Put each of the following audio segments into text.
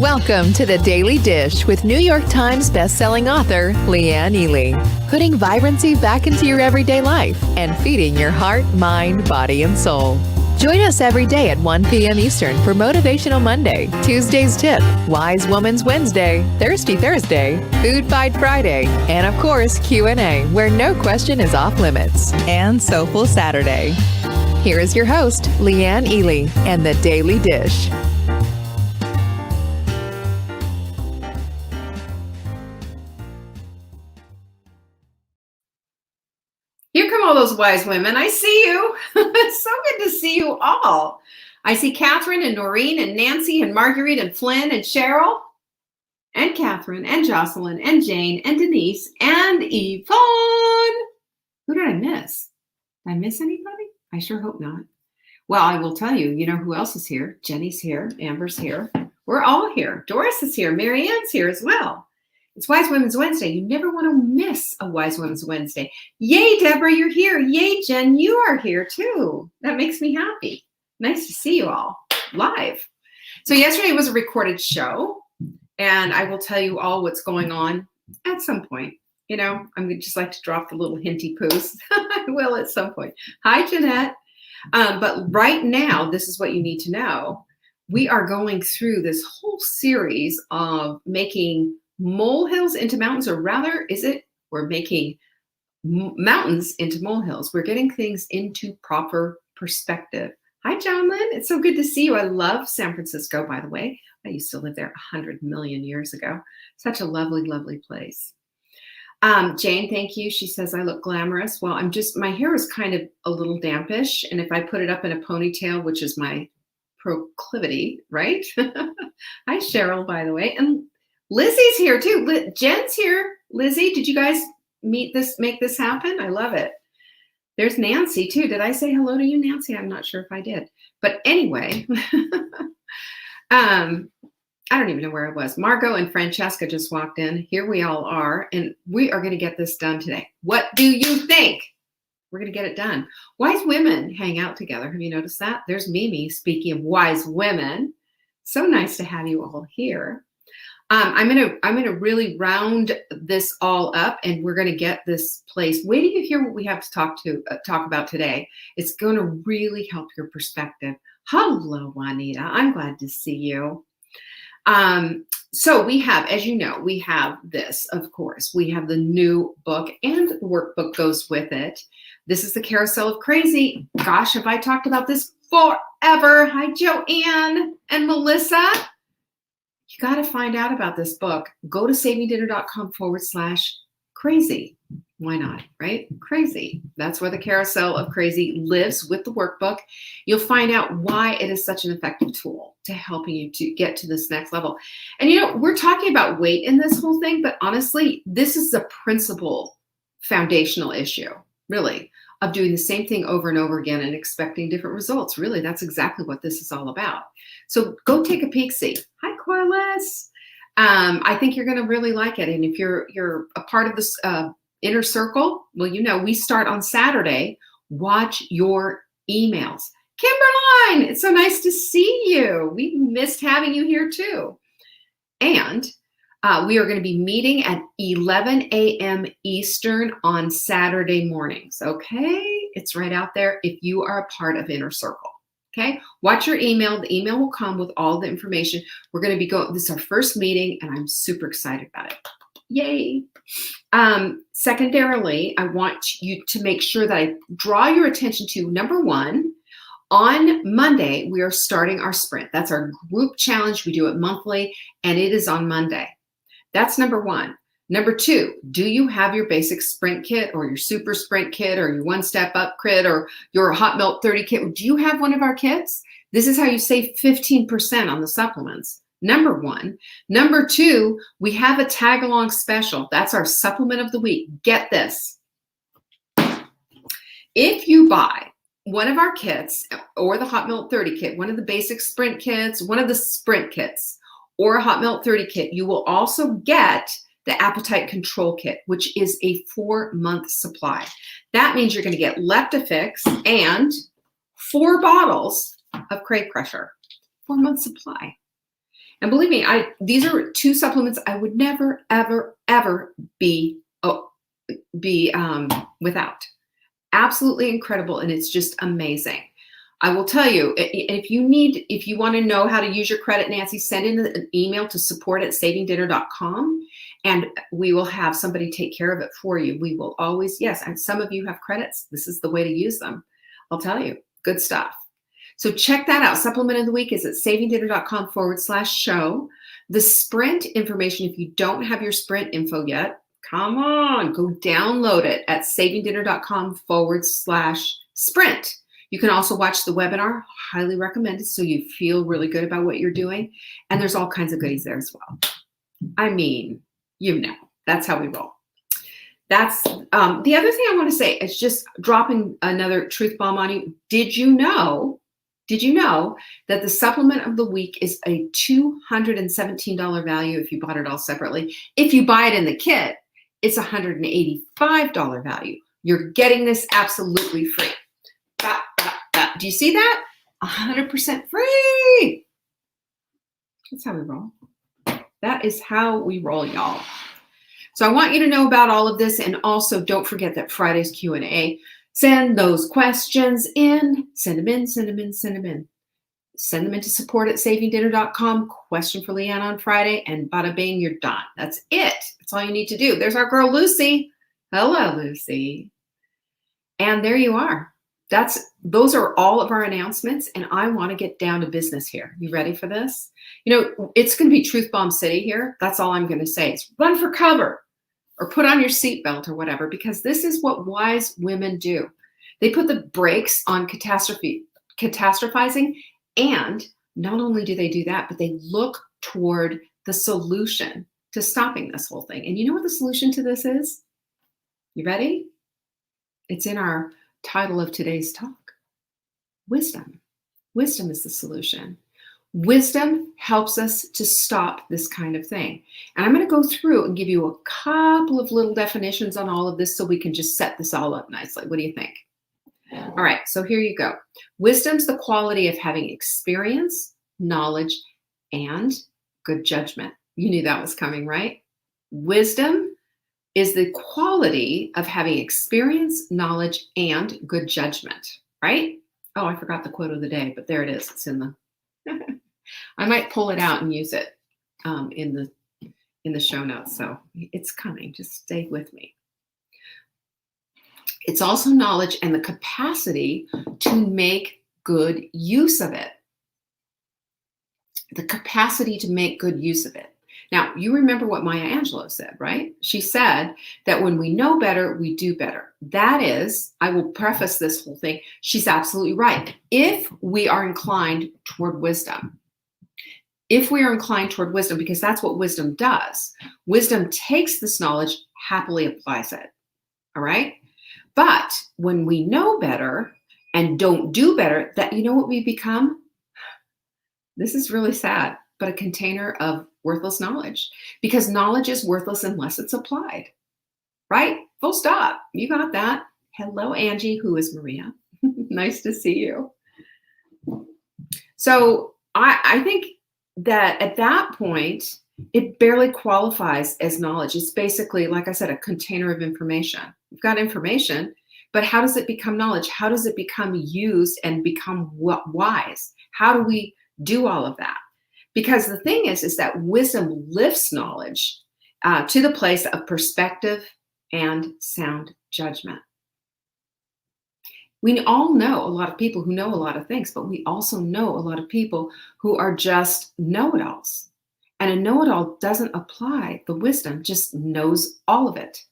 Welcome to the Daily Dish with New York Times bestselling author Leanne Ely. Putting vibrancy back into your everyday life and feeding your heart, mind, body, and soul. Join us every day at 1 p.m. Eastern for Motivational Monday, Tuesday's Tip, Wise Woman's Wednesday, Thirsty Thursday, Food Fight Friday, and of course Q&A, where no question is off limits, and Soulful Saturday. Here is your host, Leanne Ely, and the Daily Dish. Here come all those wise women. I see you. It's so good to see you all. I see Catherine and Noreen and Nancy and Marguerite and Flynn and Cheryl and Catherine and Jocelyn and Jane and Denise and Yvonne. Who did I miss? Did I miss anybody? I sure hope not. Well, I will tell you, you know who else is here? Jenny's here. Amber's here. We're all here. Doris is here. Mary Ann's here as well. It's Wise Women's Wednesday. You never want to miss a Wise Women's Wednesday. Yay, Deborah, you're here. Yay, Jen, you are here too. That makes me happy. Nice to see you all live. So yesterday was a recorded show, and I will tell you all what's going on at some point. You know, I'm going to just like to drop the little hinty poos. I will at some point. Hi, Jeanette. But right now, this is what you need to know. We are going through this whole series of making molehills into mountains, or rather, we're making mountains into molehills. We're getting things into proper perspective. Hi, John Lynn. It's so good to see you. I love San Francisco, by the way. I used to live there 100 million years ago. Such a lovely, lovely place. Jane, thank you. She says, I look glamorous. Well, my hair is kind of a little dampish. And if I put it up in a ponytail, which is my proclivity, right? Hi, Cheryl, by the way. And Lizzie's here too. Jen's here. Lizzie, did you guys make this happen? I love it. There's Nancy too. Did I say hello to you, Nancy? I'm not sure if I did. But anyway, I don't even know where I was. Margot and Francesca just walked in. Here we all are, and we are going to get this done today. What do you think? We're going to get it done. Wise women hang out together. Have you noticed that? There's Mimi, speaking of wise women. So nice to have you all here. I'm gonna really round this all up, and we're gonna get this place. Wait till you hear what we have to talk about today. It's gonna really help your perspective. Hello, Juanita. I'm glad to see you. So we have, as you know, we have this, of course. We have the new book, and the workbook goes with it. This is the Carousel of Crazy. Gosh, have I talked about this forever? Hi, Joanne and Melissa. You got to find out about this book. Go to savingdinner.com/crazy. Why not, right? Crazy. That's where the Carousel of Crazy lives with the workbook. You'll find out why it is such an effective tool to helping you to get to this next level. And you know, we're talking about weight in this whole thing, but honestly, this is the principal foundational issue, really, of doing the same thing over and over again and expecting different results. Really, that's exactly what this is all about. So go take a peek-see. Hi, Corliss. I think you're going to really like it. And if you're a part of this inner circle, well, you know, we start on Saturday. Watch your emails. Kimberline, it's so nice to see you. We missed having you here too. And we are going to be meeting at 11 a.m. Eastern on Saturday mornings. Okay, it's right out there if you are a part of Inner Circle. Okay, watch your email. The email will come with all the information. We're going to be this is our first meeting, and I'm super excited about it. Yay. Secondarily, I want you to make sure that I draw your attention to, number one, on Monday, we are starting our sprint. That's our group challenge. We do it monthly, and it is on Monday. That's number one. Number two, do you have your basic sprint kit or your super sprint kit or your one step up kit or your hot milk 30 kit? Do you have one of our kits? This is how you save 15% on the supplements. Number one. Number two, we have a tag along special. That's our supplement of the week. Get this. If you buy one of our kits or the hot milk 30 kit, one of the basic sprint kits, one of the sprint kits, or a hot milk 30 kit, you will also get the appetite control kit, which is a 4-month supply. That means you're going to get Leptofix and 4 bottles of Crave Crusher, 4-month supply. And believe me, these are 2 supplements I would never, ever, ever be without. Absolutely incredible, and it's just amazing. I will tell you, if you want to know how to use your credit, Nancy, send in an email to support@savingdinner.com, and we will have somebody take care of it for you. We will always, yes, and some of you have credits. This is the way to use them. I'll tell you, good stuff. So check that out. Supplement of the week is at savingdinner.com/show. The Sprint information, if you don't have your Sprint info yet, come on, go download it at savingdinner.com/sprint. You can also watch the webinar, highly recommended, so you feel really good about what you're doing. And there's all kinds of goodies there as well. I mean, that's how we roll. That's the other thing I want to say is just dropping another truth bomb on you. Did you know that the supplement of the week is a $217 value if you bought it all separately? If you buy it in the kit, it's $185 value. You're getting this absolutely free. Do you see that? 100% free. That's how we roll. That is how we roll, y'all. So I want you to know about all of this, and also don't forget that Friday's Q&A. Send those questions in. Send them in. Send them into support@savingdinner.com. Question for Leanne on Friday, and bada bing, you're done. That's it. That's all you need to do. There's our girl, Lucy. Hello, Lucy. And there you are. Those are all of our announcements, and I want to get down to business here. You ready for this? It's going to be Truth Bomb City here. That's all I'm going to say. It's run for cover or put on your seatbelt or whatever, because this is what wise women do. They put the brakes on catastrophizing, and not only do they do that, but they look toward the solution to stopping this whole thing. And you know what the solution to this is? You ready? It's in our title of today's talk. Wisdom. Wisdom is the solution. Wisdom helps us to stop this kind of thing. And I'm going to go through and give you a couple of little definitions on all of this so we can just set this all up nicely. What do you think? All right, so here you go. Wisdom's the quality of having experience, knowledge, and good judgment. You knew that was coming, right? Wisdom is the quality of having experience, knowledge, and good judgment, right? Oh, I forgot the quote of the day, but there it is. It's in the, I might pull it out and use it in the show notes. So it's coming, just stay with me. It's also knowledge and the capacity to make good use of it. The capacity to make good use of it. Now, you remember what Maya Angelou said, right? She said that when we know better, we do better. That is, I will preface this whole thing, she's absolutely right. If we are inclined toward wisdom, because that's what wisdom does. Wisdom takes this knowledge, happily applies it, all right? But when we know better and don't do better, that you know what we become? This is really sad, but a container of worthless knowledge, because knowledge is worthless unless it's applied, right? Full stop. You got that. Hello, Angie, who is Maria. Nice to see you. So I think that at that point, it barely qualifies as knowledge. It's basically, like I said, a container of information. You've got information, but how does it become knowledge? How does it become used and become wise? How do we do all of that? Because the thing is that wisdom lifts knowledge to the place of perspective and sound judgment. We all know a lot of people who know a lot of things, but we also know a lot of people who are just know-it-alls. And a know-it-all doesn't apply the wisdom, just knows all of it.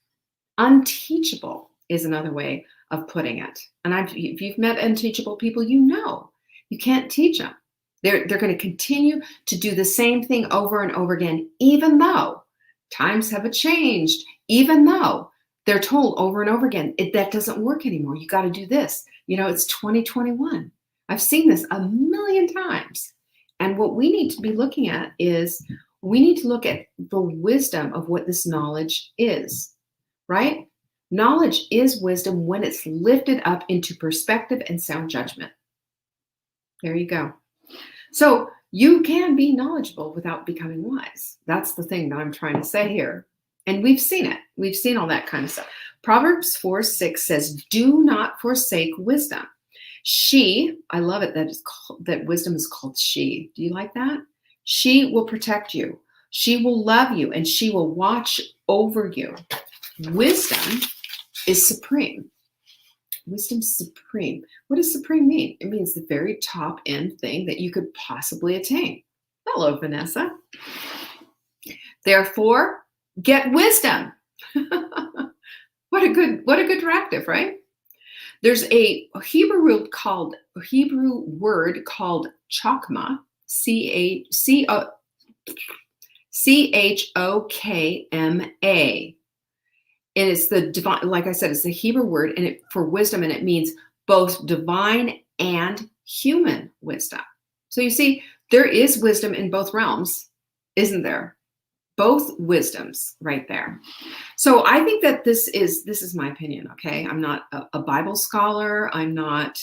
Unteachable is another way of putting it. And if you've met unteachable people, you know you can't teach them. They're going to continue to do the same thing over and over again, even though times have changed, even though they're told over and over again, that doesn't work anymore. You got to do this. It's 2021. I've seen this a million times. And what we need to be looking at is we need to look at the wisdom of what this knowledge is, right? Knowledge is wisdom when it's lifted up into perspective and sound judgment. There you go. So You can be knowledgeable without becoming wise. That's the thing that I'm trying to say here. And we've seen it. We've seen all that kind of stuff. Proverbs 4:6 says, do not forsake wisdom. She, I love it that wisdom is called she. Do you like that? She will protect you. She will love you, and she will watch over you. Wisdom is supreme. Wisdom's supreme. What does supreme mean? It means the very top end thing that you could possibly attain. Hello, Vanessa. Therefore, get wisdom. What a good directive, right? There's a Hebrew word called chokmah, Chokma. And it's the divine, like I said, it's the Hebrew word and for wisdom, and it means both divine and human wisdom. So you see, there is wisdom in both realms, isn't there? Both wisdoms right there. So I think that this is my opinion, okay? I'm not a Bible scholar. I'm not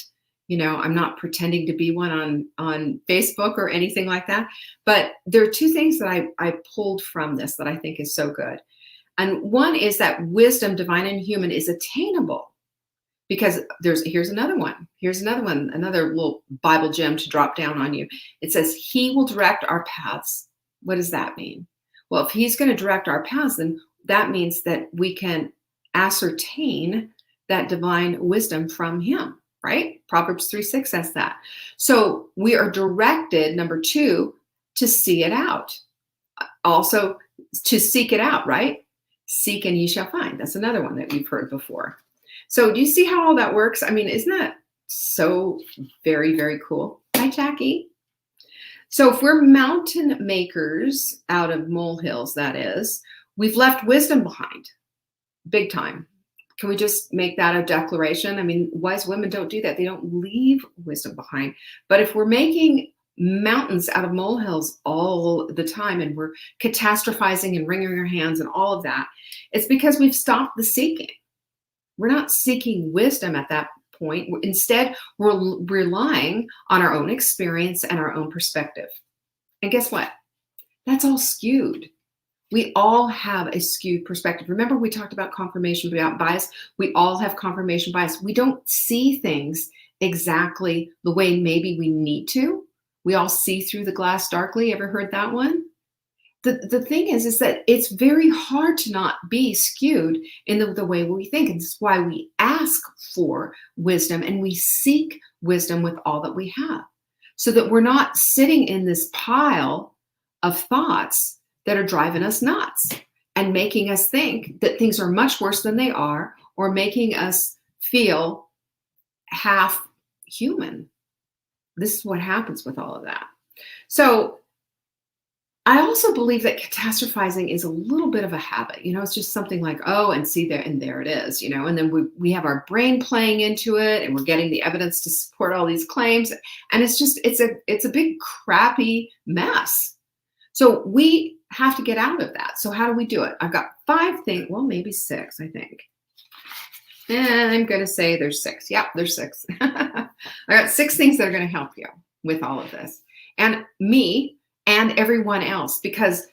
pretending to be one on Facebook or anything like that. But there are two things that I pulled from this that I think is so good. And one is that wisdom, divine and human, is attainable, because here's another one, another little Bible gem to drop down on you. It says, he will direct our paths. What does that mean? Well, if he's going to direct our paths, then that means that we can ascertain that divine wisdom from him, right? Proverbs 3:6 says that. So we are directed, number 2, to see it out. Also, to seek it out, right? Seek and ye shall find. That's another one that we've heard before. So do you see how all that works? I mean, isn't that so very, very cool? Hi, Jackie. So if we're mountain makers out of molehills, that is, we've left wisdom behind, big time. Can we just make that a declaration? I mean, wise women don't do that. They don't leave wisdom behind. But if we're making mountains out of molehills all the time, and we're catastrophizing and wringing our hands and all of that, it's because we've stopped the seeking. We're not seeking wisdom at that point. Instead, we're relying on our own experience and our own perspective. And guess what? That's all skewed. We all have a skewed perspective. Remember, we talked about confirmation bias. We all have confirmation bias. We don't see things exactly the way maybe we need to. We all see through the glass darkly. Ever heard that one? The thing is that it's very hard to not be skewed in the way we think. And this is why we ask for wisdom and we seek wisdom with all that we have, so that we're not sitting in this pile of thoughts that are driving us nuts and making us think that things are much worse than they are, or making us feel half human. This is what happens with all of that. So I also believe that catastrophizing is a little bit of a habit. It's just something like, oh, and see there, and there it is, and then we have our brain playing into it, and we're getting the evidence to support all these claims. And it's a big crappy mess. So we have to get out of that. So how do we do it? I've got 5 things, well, maybe 6, I think. And I'm going to say there's 6. Yep, there's 6. I got 6 things that are going to help you with all of this. And me and everyone else, because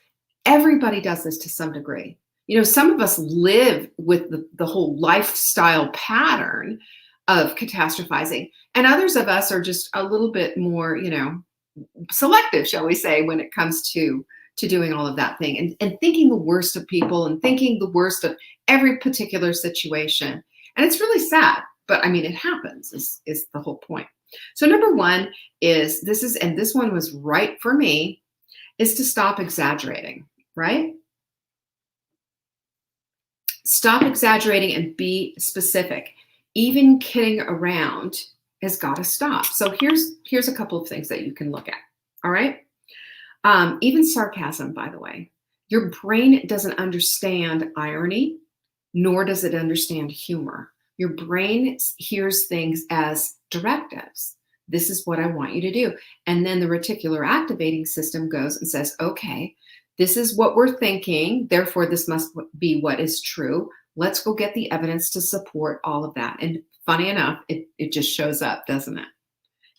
everybody does this to some degree. Some of us live with the whole lifestyle pattern of catastrophizing, and others of us are just a little bit more, selective, shall we say, when it comes to doing all of that thing and thinking the worst of people and thinking the worst of every particular situation. And it's really sad, but I mean, it happens is the whole point. So number 1 is this one was right for me, is to stop exaggerating, right? Stop exaggerating and be specific. Even kidding around has got to stop. So here's a couple of things that you can look at. All right. Even sarcasm, by the way, your brain doesn't understand irony, nor does it understand humor. Your brain hears things as directives. This is what I want you to do. And then the reticular activating system goes and says, okay, this is what we're thinking. Therefore, this must be what is true. Let's go get the evidence to support all of that. And funny enough, it just shows up, doesn't it?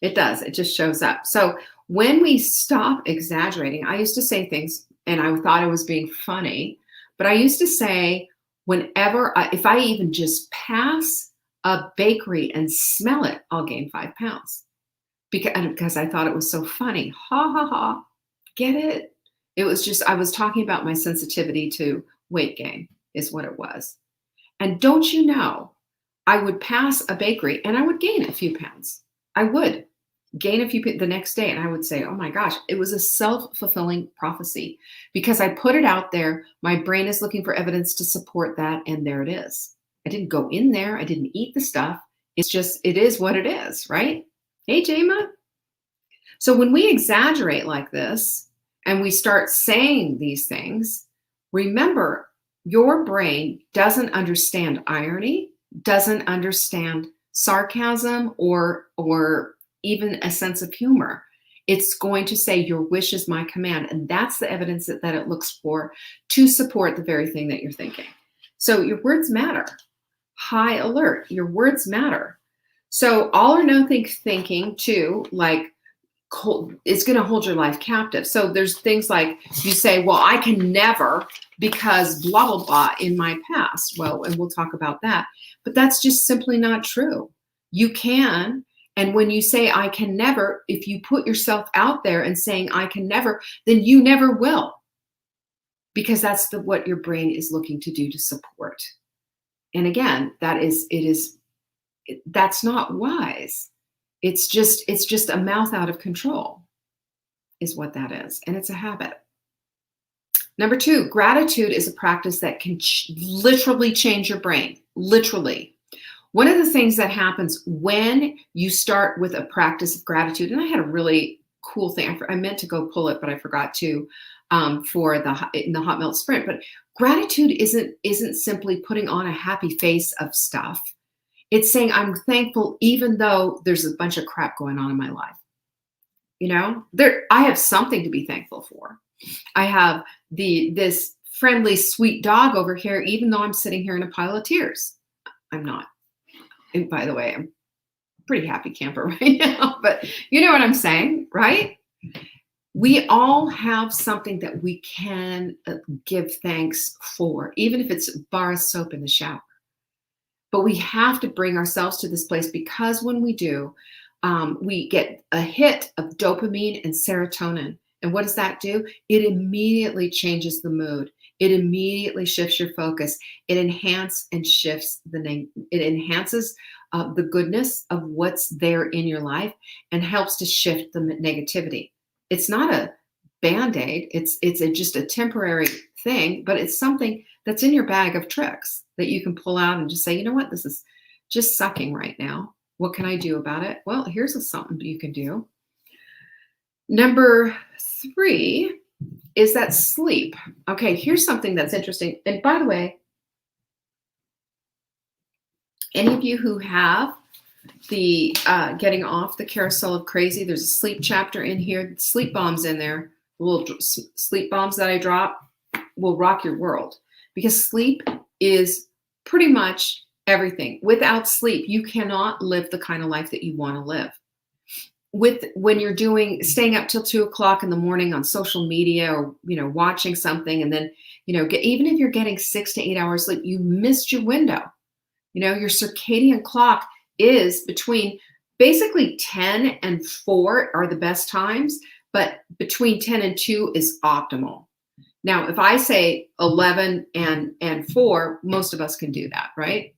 It does. It just shows up. So when we stop exaggerating, I used to say things and I thought I was being funny, but I used to say, if I even just pass a bakery and smell it, I'll gain 5 pounds because I thought it was so funny. Ha ha ha. Get it? It was just, I was talking about my sensitivity to weight gain, is what it was. And don't you know, I would pass a bakery and I would gain a few pounds. I would gain a few the next day. And I would say, oh my gosh, it was a self-fulfilling prophecy because I put it out there. My brain is looking for evidence to support that. And there it is. I didn't go in there. I didn't eat the stuff. It's just, it is what it is, right? Hey, Jama. So when we exaggerate like this and we start saying these things, remember, your brain doesn't understand irony, doesn't understand sarcasm or even a sense of humor. It's going to say your wish is my command. And that's the evidence that it looks for to support the very thing that you're thinking. So your words matter. High alert. Your words matter. So all or nothing thinking too, like, it's going to hold your life captive. So there's things like you say, well, I can never because blah, blah, blah in my past. Well, and we'll talk about that. But that's just simply not true. You can. And when you say I can never, if you put yourself out there and saying I can never, then you never will. Because that's what your brain is looking to do to support. And again, that's not wise. It's just a mouth out of control is what that is. And it's a habit. Number 2, gratitude is a practice that can literally change your brain. Literally. One of the things that happens when you start with a practice of gratitude, and I had a really cool thing. I meant to go pull it, but I forgot to in the hot melt sprint. But gratitude isn't simply putting on a happy face of stuff. It's saying I'm thankful even though there's a bunch of crap going on in my life. You know, I have something to be thankful for. I have this friendly, sweet dog over here, even though I'm sitting here in a pile of tears. I'm not. And by the way, I'm a pretty happy camper right now, but you know what I'm saying, right? We all have something that we can give thanks for, even if it's a bar of soap in the shower. But we have to bring ourselves to this place because when we do, we get a hit of dopamine and serotonin. And what does that do? It immediately changes the mood. It immediately shifts your focus. It enhances the goodness of what's there in your life and helps to shift the negativity. It's not a Band-Aid. It's just a temporary thing, but it's something that's in your bag of tricks that you can pull out and just say, you know what, this is just sucking right now. What can I do about it? Well, here's something you can do. Number 3 is that sleep. Okay, here's something that's interesting. And by the way, any of you who have the getting off the carousel of crazy, there's a sleep chapter in here. Sleep bombs in there. The little sleep bombs that I drop will rock your world because sleep is pretty much everything. Without sleep, you cannot live the kind of life that you want to live. When you're staying up till 2:00 in the morning on social media or, watching something, and then, even if you're getting 6 to 8 hours sleep, you missed your window. Your circadian clock is between basically 10 and 4 are the best times, but between 10 and 2 is optimal. Now, if I say 11 and 4, most of us can do that, right?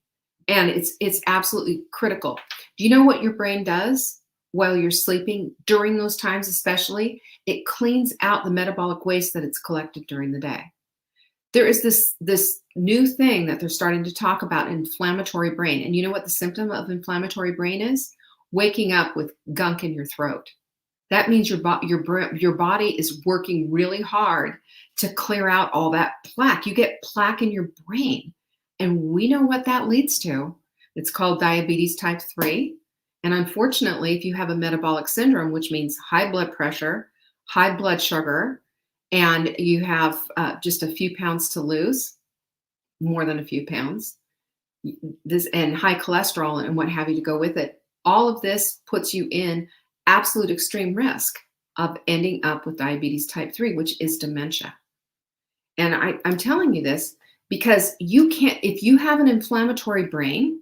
And it's absolutely critical. Do you know what your brain does while you're sleeping during those times, especially? It cleans out the metabolic waste that it's collected during the day. There is this new thing that they're starting to talk about, inflammatory brain. And you know what the symptom of inflammatory brain is? Waking up with gunk in your throat. That means your body is working really hard to clear out all that plaque. You get plaque in your brain. And we know what that leads to. It's called diabetes type 3. And unfortunately, if you have a metabolic syndrome, which means high blood pressure, high blood sugar, and you have just a few pounds to lose, more than a few pounds, and high cholesterol and what have you to go with it, all of this puts you in absolute extreme risk of ending up with diabetes type 3, which is dementia. And I'm telling you this because you can't, if you have an inflammatory brain,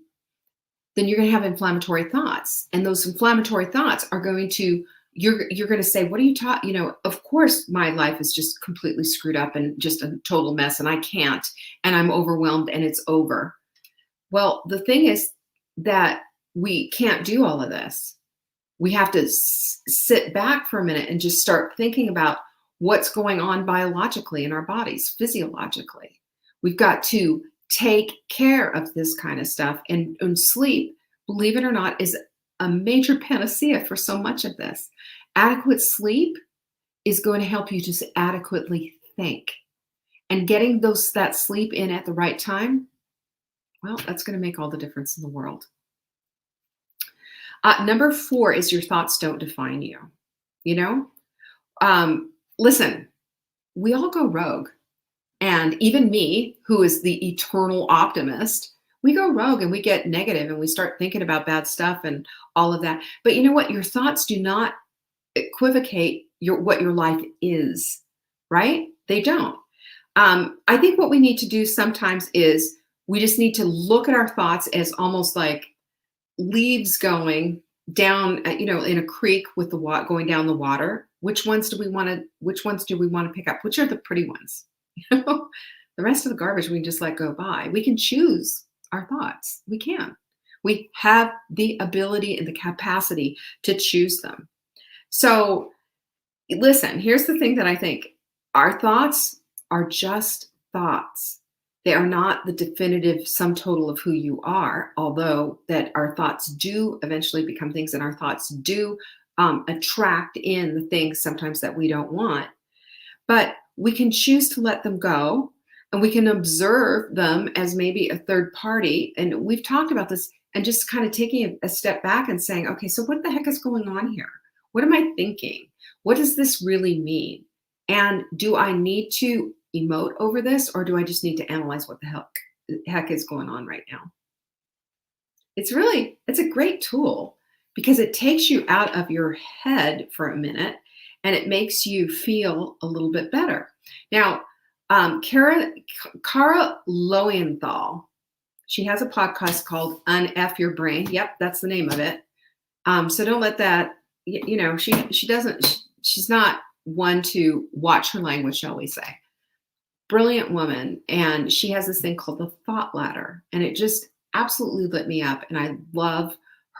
then you're going to have inflammatory thoughts. And those inflammatory thoughts are going to, you're going to say, what are you talking, of course my life is just completely screwed up and just a total mess and I can't, and I'm overwhelmed and it's over. Well, the thing is that we can't do all of this. We have to sit back for a minute and just start thinking about what's going on biologically in our bodies, physiologically. We've got to take care of this kind of stuff. And sleep, believe it or not, is a major panacea for so much of this. Adequate sleep is going to help you to adequately think. And getting that sleep in at the right time, well, that's going to make all the difference in the world. Number 4 is your thoughts don't define you. Listen, we all go rogue. And even me, who is the eternal optimist, we go rogue and we get negative and we start thinking about bad stuff and all of that. But you know what? Your thoughts do not equivocate what your life is, right? They don't. I think what we need to do sometimes is we just need to look at our thoughts as almost like leaves going down, in a creek with the water going down the water. Which ones do we want to pick up? Which are the pretty ones? The rest of the garbage we can just let go by. We can choose our thoughts. We can. We have the ability and the capacity to choose them. So listen, here's the thing that I think. Our thoughts are just thoughts. They are not the definitive sum total of who you are, although that our thoughts do eventually become things, and our thoughts do attract in the things sometimes that we don't want. But we can choose to let them go, and we can observe them as maybe a third party. And we've talked about this, and just kind of taking a step back and saying, okay, so what the heck is going on here? What am I thinking? What does this really mean? And do I need to emote over this, or do I just need to analyze what the heck is going on right now? It's a great tool because it takes you out of your head for a minute and it makes you feel a little bit better. Now, Kara Lowenthal, she has a podcast called Unf Your Brain. Yep, that's the name of it. So don't let that, she's not one to watch her language, shall we say. Brilliant woman. And she has this thing called the thought ladder. And it just absolutely lit me up. And I love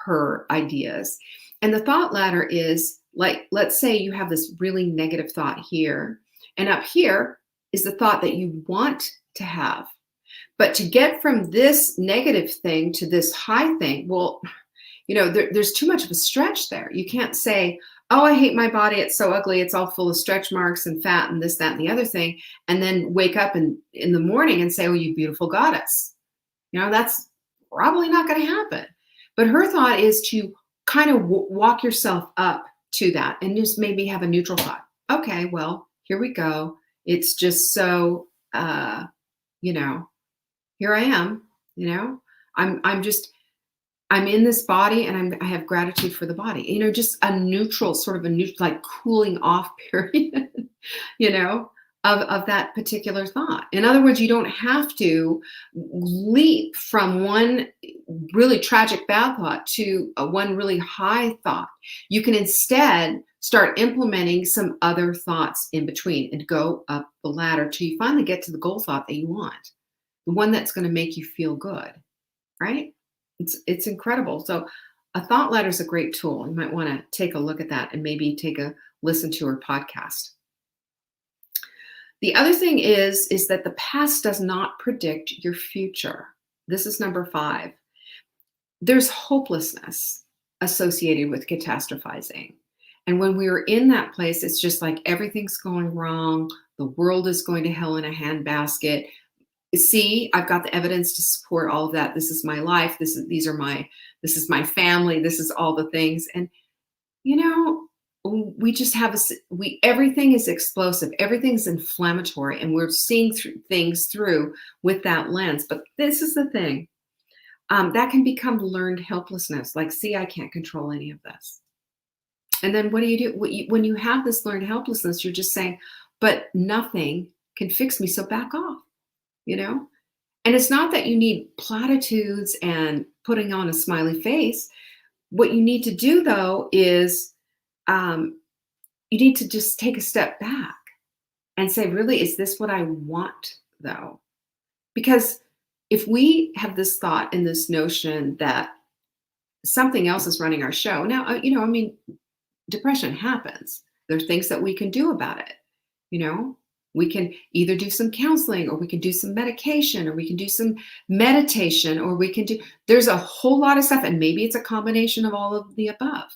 her ideas. And the thought ladder is like, let's say you have this really negative thought here. And up here is the thought that you want to have. But to get from this negative thing to this high thing, well, there's too much of a stretch there. You can't say, oh, I hate my body. It's so ugly. It's all full of stretch marks and fat and this, that, and the other thing. And then wake up in the morning and say, oh, you beautiful goddess. That's probably not going to happen. But her thought is to kind of walk yourself up to that and just maybe have a neutral thought. Okay, well, here we go. It's just so, here I am, I'm in this body and I have gratitude for the body, just a neutral, like cooling off period, of that particular thought. In other words, you don't have to leap from one really tragic bad thought to one really high thought. You can instead start implementing some other thoughts in between and go up the ladder till you finally get to the goal thought that you want, the one that's going to make you feel good, right? It's incredible. So a thought ladder is a great tool. You might want to take a look at that and maybe take a listen to her podcast. The other thing is that the past does not predict your future. This is number 5. There's hopelessness associated with catastrophizing. And when we are in that place, it's just like everything's going wrong. The world is going to hell in a handbasket. See, I've got the evidence to support all of that. This is my life. This is my family. This is all the things. And, we just have everything is explosive. Everything's inflammatory. And we're seeing things through with that lens. But this is the thing. That can become learned helplessness. Like, see, I can't control any of this. And then what do you do? When you have this learned helplessness, you're just saying, but nothing can fix me, so back off, you know? And it's not that you need platitudes and putting on a smiley face. What you need to do, though, is you need to just take a step back and say, really, is this what I want, though? Because if we have this thought and this notion that something else is running our show, now, I mean, depression happens. There are things that we can do about it. We can either do some counseling, or we can do some medication, or we can do some meditation, or there's a whole lot of stuff. And maybe it's a combination of all of the above.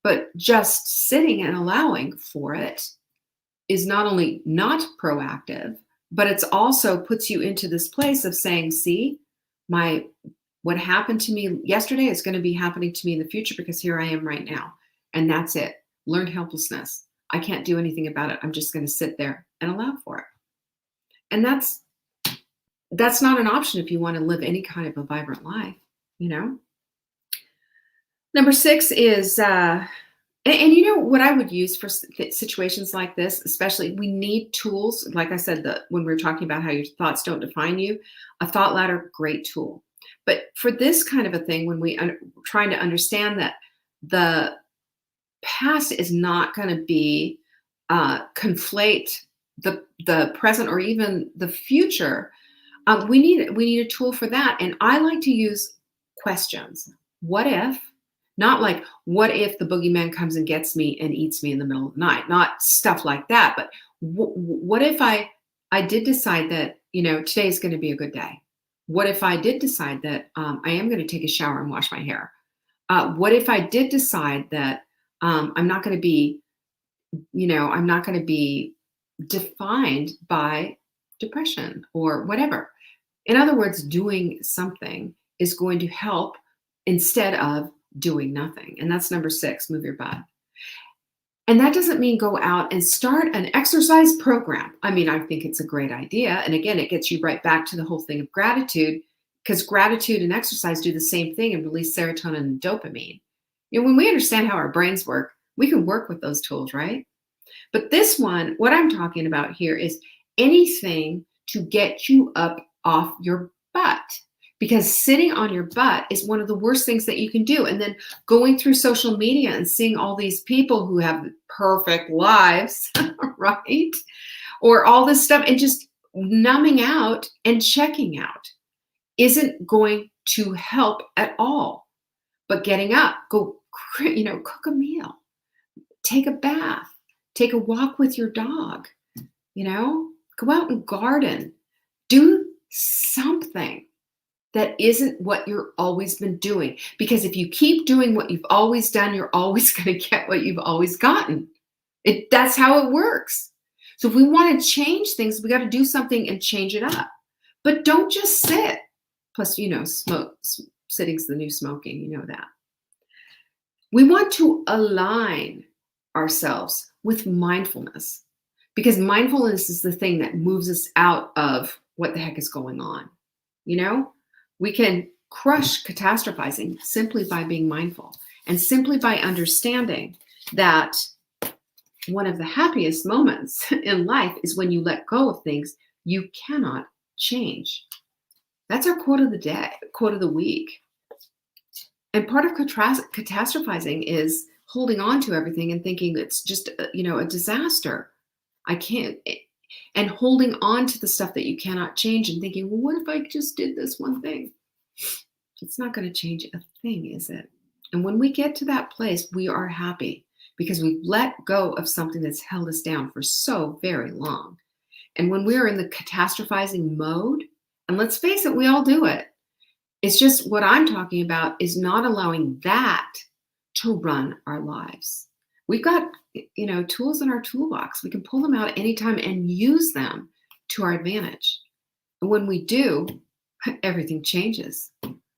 But just sitting and allowing for it is not only not proactive, but it's also puts you into this place of saying, see, what happened to me yesterday is going to be happening to me in the future, because here I am right now. And that's it. Learned helplessness. I can't do anything about it. I'm just going to sit there and allow for it. And that's not an option if you want to live any kind of a vibrant life, Number 6 is, and what I would use for situations like this, especially, we need tools. Like I said, when we were talking about how your thoughts don't define you, a thought ladder, great tool. But for this kind of a thing, when we trying to understand that the past is not going to be conflate the present or even the future, we need a tool for that. And I like to use questions. What if? Not like, what if the boogeyman comes and gets me and eats me in the middle of the night? Not stuff like that. But what if I did decide that today is going to be a good day? What if I did decide that I am going to take a shower and wash my hair? What if I did decide that I'm not going to be, I'm not going to be defined by depression or whatever? In other words, doing something is going to help instead of doing nothing. And that's number 6, move your butt. And that doesn't mean go out and start an exercise program. I mean, I think it's a great idea. And again, it gets you right back to the whole thing of gratitude, because gratitude and exercise do the same thing and release serotonin and dopamine. When we understand how our brains work, we can work with those tools, right? But this one, what I'm talking about here is anything to get you up off your butt. Because sitting on your butt is one of the worst things that you can do. And then going through social media and seeing all these people who have perfect lives, right? Or all this stuff, and just numbing out and checking out isn't going to help at all. But getting up, go, cook a meal, take a bath, take a walk with your dog, go out and garden, do something that isn't what you've always been doing. Because if you keep doing what you've always done, you're always going to get what you've always gotten. That's how it works. So if we want to change things, we got to do something and change it up. But don't just sit. Plus, sitting's the new smoking, you know that. We want to align ourselves with mindfulness, because mindfulness is the thing that moves us out of what the heck is going on. We can crush catastrophizing simply by being mindful, and simply by understanding that one of the happiest moments in life is when you let go of things you cannot change. That's our quote of the day, quote of the week. And part of catastrophizing is holding on to everything and thinking it's just, a disaster. I can't, and holding on to the stuff that you cannot change and thinking, well, what if I just did this one thing? It's not going to change a thing, is it? And when we get to that place, we are happy because we've let go of something that's held us down for so very long. And when we're in the catastrophizing mode, and let's face it, we all do it. It's just what I'm talking about is not allowing that to run our lives. We've got, tools in our toolbox. We can pull them out anytime and use them to our advantage. And when we do, everything changes.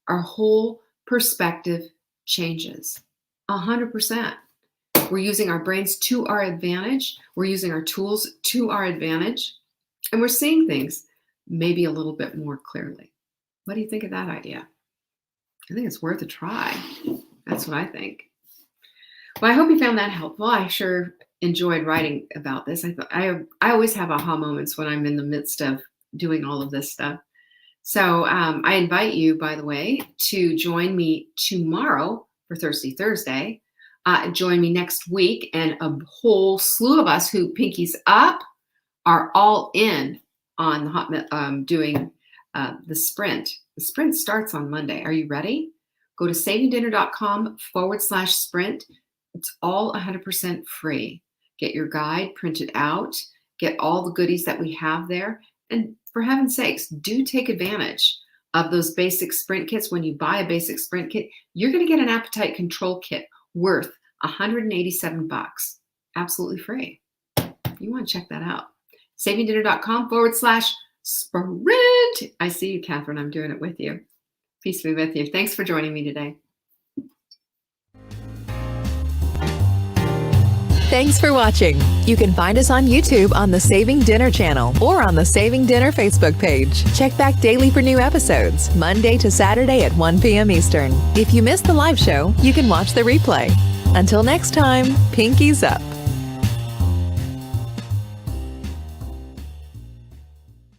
Our whole perspective changes 100%. We're using our brains to our advantage. We're using our tools to our advantage. And we're seeing things maybe a little bit more clearly. What do you think of that idea? I think it's worth a try. That's what I think. Well, I hope you found that helpful. I sure enjoyed writing about this. I always have aha moments when I'm in the midst of doing all of this stuff. So I invite you, by the way, to join me tomorrow for Thirsty Thursday. Join me next week, and a whole slew of us who pinkies up are all in on doing the sprint. The sprint starts on Monday. Are you ready? Go to savingdinner.com/sprint. It's all 100% free. Get your guide printed out. Get all the goodies that we have there. And for heaven's sakes, do take advantage of those basic sprint kits. When you buy a basic sprint kit, you're going to get an appetite control kit worth $187. Absolutely free. You want to check that out. savingdinner.com/sprint. I see you, Catherine. I'm doing it with you. Peace be with you. Thanks for joining me today. Thanks for watching. You can find us on YouTube on the Saving Dinner channel or on the Saving Dinner Facebook page. Check back daily for new episodes, Monday to Saturday at 1 p.m. Eastern. If you missed the live show, you can watch the replay. Until next time, pinkies up.